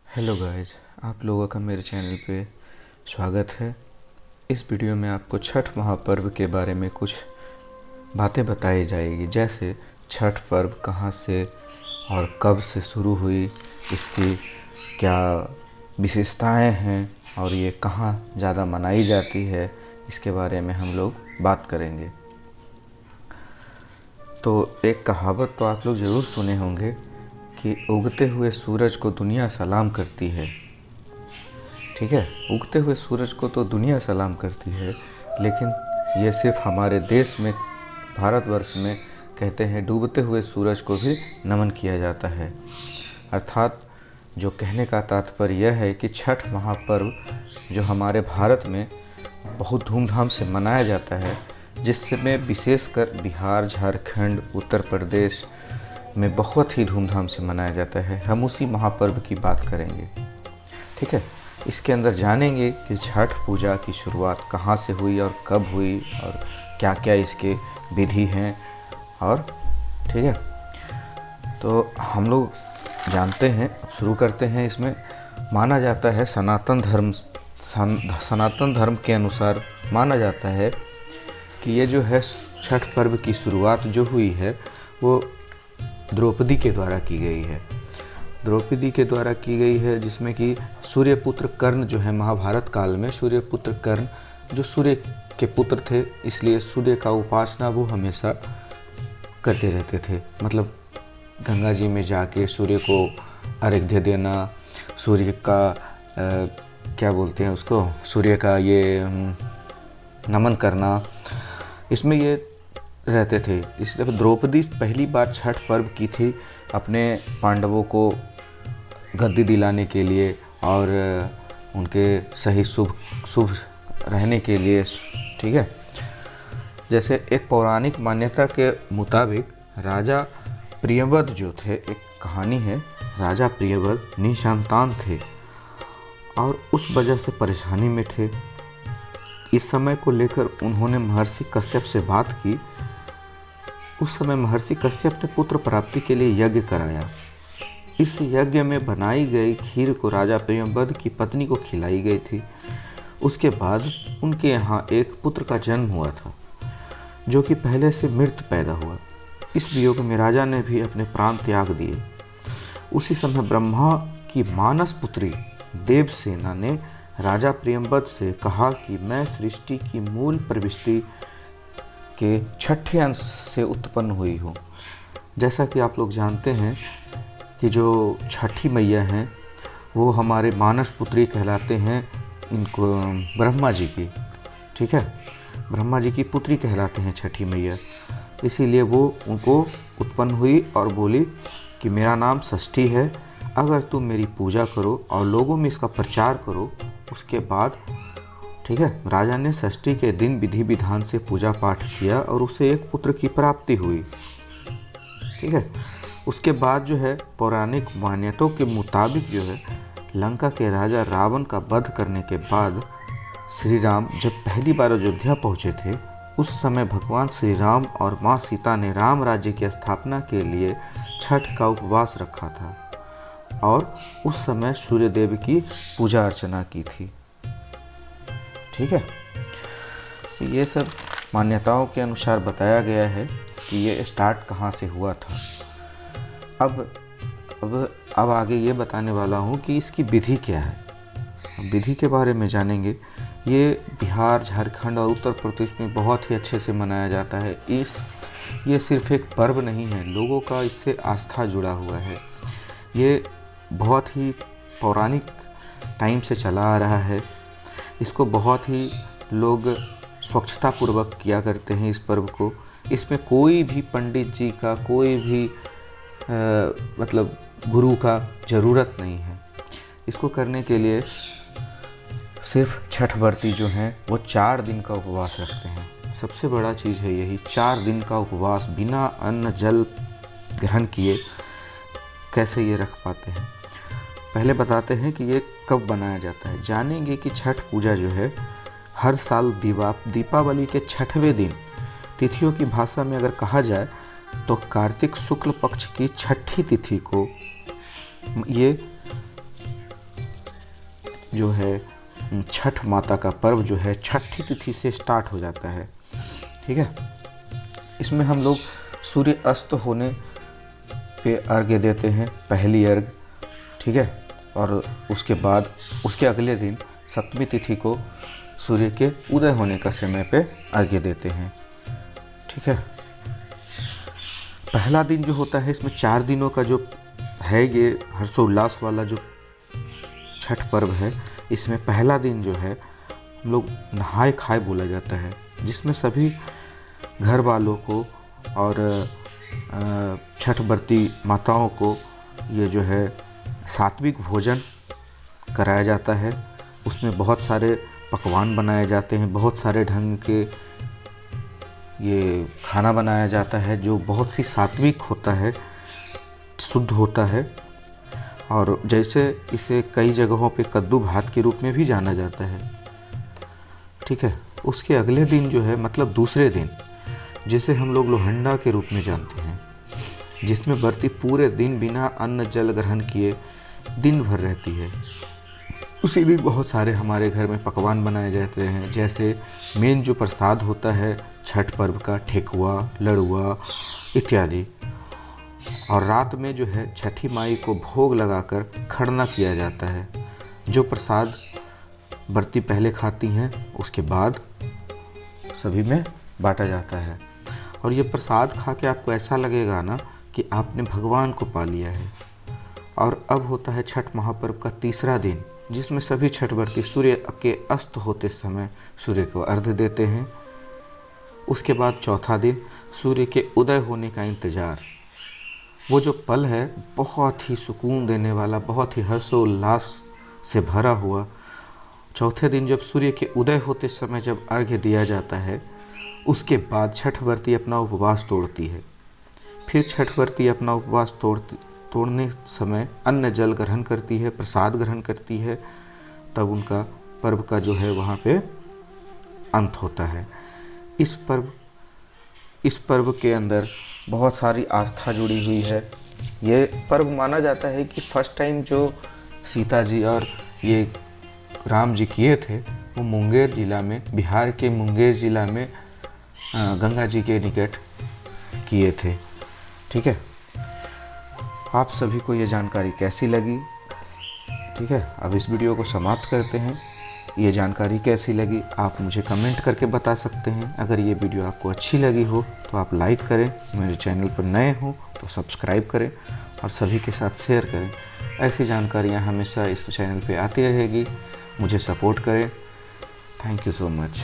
Hello guys, आप लोगों का मेरे चैनल पे स्वागत है। इस वीडियो में आपको छठ महापर्व के बारे में कुछ बातें बताई जाएगी, जैसे छठ पर्व कहाँ से और कब से शुरू हुई, इसकी क्या विशेषताएं हैं और ये कहाँ ज़्यादा मनाई जाती है, इसके बारे में हम लोग बात करेंगे। तो एक कहावत तो आप लोग ज़रूर सुने होंगे कि उगते हुए सूरज को दुनिया सलाम करती है। ठीक है, उगते हुए सूरज को तो दुनिया सलाम करती है, लेकिन ये सिर्फ हमारे देश में, भारतवर्ष में कहते हैं डूबते हुए सूरज को भी नमन किया जाता है। अर्थात जो कहने का तात्पर्य यह है कि छठ महापर्व जो हमारे भारत में बहुत धूमधाम से मनाया जाता है, जिसमें विशेषकर बिहार, झारखंड, उत्तर प्रदेश में बहुत ही धूमधाम से मनाया जाता है, हम उसी महापर्व की बात करेंगे। ठीक है, इसके अंदर जानेंगे कि छठ पूजा की शुरुआत कहाँ से हुई और कब हुई और क्या क्या इसके विधि हैं। और ठीक है, तो हम लोग जानते हैं, शुरू करते हैं। इसमें माना जाता है सनातन धर्म के अनुसार माना जाता है कि ये जो है छठ पर्व की शुरुआत जो हुई है वो द्रौपदी के द्वारा की गई है। द्रौपदी के द्वारा की गई है, जिसमें कि सूर्यपुत्र कर्ण जो है, महाभारत काल में सूर्यपुत्र कर्ण जो सूर्य के पुत्र थे, इसलिए सूर्य का उपासना वो हमेशा करते रहते थे। मतलब गंगा जी में जाके सूर्य को अर्घ्य देना, सूर्य का क्या बोलते हैं उसको, सूर्य का ये नमन करना, इसमें ये रहते थे। इसलिए द्रौपदी पहली बार छठ पर्व की थी अपने पांडवों को गद्दी दिलाने के लिए और उनके सही शुभ रहने के लिए। ठीक है, जैसे एक पौराणिक मान्यता के मुताबिक राजा प्रियव्रत जो थे, एक कहानी है, राजा प्रियव्रत निसंतान थे और उस वजह से परेशानी में थे। इस समय को लेकर उन्होंने महर्षि कश्यप से बात की। उस समय महर्षि कश्यप ने पुत्र प्राप्ति के लिए यज्ञ कराया। इस यज्ञ में बनाई गई खीर को राजा प्रियव्रत की पत्नी को खिलाई गई थी। उसके बाद उनके यहाँ एक पुत्र का जन्म हुआ था, जो कि पहले से मृत पैदा हुआ। इस वियोग में राजा ने भी अपने प्राण त्याग दिए। उसी समय ब्रह्मा की मानस पुत्री देवसेना ने राजा प्रियव्रत से कहा कि मैं सृष्टि की मूल प्रविष्टि के छठे अंश से उत्पन्न हुई हूँ। जैसा कि आप लोग जानते हैं कि जो छठी मैया हैं वो हमारे मानस पुत्री कहलाते हैं, इनको ब्रह्मा जी की, ठीक है, ब्रह्मा जी की पुत्री कहलाते हैं छठी मैया। इसीलिए वो उनको उत्पन्न हुई और बोली कि मेरा नाम षष्ठी है, अगर तुम मेरी पूजा करो और लोगों में इसका प्रचार करो। उसके बाद ठीक है, राजा ने षष्ठी के दिन विधि विधान से पूजा पाठ किया और उसे एक पुत्र की प्राप्ति हुई। ठीक है, उसके बाद जो है पौराणिक मान्यताओं के मुताबिक जो है लंका के राजा रावण का वध करने के बाद श्री राम जब पहली बार अयोध्या पहुँचे थे, उस समय भगवान श्री राम और माँ सीता ने राम राज्य की स्थापना के लिए छठ का उपवास रखा था और उस समय सूर्य देव की पूजा अर्चना की थी। ठीक है, ये सब मान्यताओं के अनुसार बताया गया है कि ये स्टार्ट कहाँ से हुआ था। अब आगे ये बताने वाला हूँ कि इसकी विधि क्या है। विधि के बारे में जानेंगे। ये बिहार, झारखंड और उत्तर प्रदेश में बहुत ही अच्छे से मनाया जाता है। ये सिर्फ एक पर्व नहीं है, लोगों का इससे आस्था जुड़ा हुआ है। ये बहुत ही पौराणिक टाइम से चला आ रहा है। इसको बहुत ही लोग स्वच्छता पूर्वक किया करते हैं इस पर्व को। इसमें कोई भी पंडित जी का, कोई भी मतलब गुरु का ज़रूरत नहीं है। इसको करने के लिए सिर्फ छठ व्रती जो हैं वो 4 दिन का उपवास रखते हैं। सबसे बड़ा चीज़ है यही, 4 दिन का उपवास बिना अन्न जल ग्रहण किए कैसे ये रख पाते हैं। पहले बताते हैं कि ये कब बनाया जाता है। जानेंगे कि छठ पूजा जो है हर साल दीपावली के छठवें दिन, तिथियों की भाषा में अगर कहा जाए तो कार्तिक शुक्ल पक्ष की छठी तिथि को ये जो है छठ माता का पर्व जो है छठी तिथि से स्टार्ट हो जाता है। ठीक है, इसमें हम लोग सूर्य अस्त होने पे अर्घ्य देते हैं, पहली अर्घ। ठीक है, और उसके बाद उसके अगले दिन सप्तमी तिथि को सूर्य के उदय होने का समय पे अर्घ्य देते हैं। ठीक है, पहला दिन जो होता है, इसमें 4 दिनों का जो है ये हर्षोल्लास वाला जो छठ पर्व है, इसमें पहला दिन जो है हम लोग नहाए खाए बोला जाता है, जिसमें सभी घर वालों को और छठ व्रती माताओं को ये जो है सात्विक भोजन कराया जाता है। उसमें बहुत सारे पकवान बनाए जाते हैं, बहुत सारे ढंग के ये खाना बनाया जाता है जो बहुत ही सात्विक होता है, शुद्ध होता है। और जैसे इसे कई जगहों पे कद्दू भात के रूप में भी जाना जाता है। ठीक है, उसके अगले दिन जो है मतलब दूसरे दिन, जिसे हम लोग लोहंडा के रूप में जानते हैं, जिसमें व्रती पूरे दिन बिना अन्न जल ग्रहण किए दिन भर रहती है। उसी दिन बहुत सारे हमारे घर में पकवान बनाए जाते हैं, जैसे मेन जो प्रसाद होता है छठ पर्व का, ठेकुआ, लड़ुआ इत्यादि। और रात में जो है छठी माई को भोग लगाकर खरना किया जाता है। जो प्रसाद व्रती पहले खाती हैं उसके बाद सभी में बांटा जाता है। और ये प्रसाद खा के आपको ऐसा लगेगा ना कि आपने भगवान को पा लिया है। और अब होता है छठ महापर्व का तीसरा दिन, जिसमें सभी छठ व्रती सूर्य के अस्त होते समय सूर्य को अर्घ्य देते हैं। उसके बाद चौथा दिन सूर्य के उदय होने का इंतज़ार। वो जो पल है बहुत ही सुकून देने वाला, बहुत ही हर्षोल्लास से भरा हुआ। चौथे दिन जब सूर्य के उदय होते समय जब अर्घ्य दिया जाता है, उसके बाद छठ व्रती अपना उपवास तोड़ती है। फिर छठ व्रती अपना उपवास तोड़ने समय अन्न जल ग्रहण करती है, प्रसाद ग्रहण करती है, तब उनका पर्व का जो है वहाँ पे अंत होता है। इस पर्व के अंदर बहुत सारी आस्था जुड़ी हुई है। ये पर्व माना जाता है कि फर्स्ट टाइम जो सीता जी और ये राम जी किए थे वो मुंगेर ज़िला में, बिहार के मुंगेर ज़िला में गंगा जी के निकट किए थे। ठीक है, आप सभी को ये जानकारी कैसी लगी? ठीक है, अब इस वीडियो को समाप्त करते हैं। ये जानकारी कैसी लगी आप मुझे कमेंट करके बता सकते हैं। अगर ये वीडियो आपको अच्छी लगी हो तो आप लाइक करें, मेरे चैनल पर नए हो तो सब्सक्राइब करें और सभी के साथ शेयर करें। ऐसी जानकारियाँ हमेशा इस चैनल पे आती रहेगी। मुझे सपोर्ट करें। Thank you so much.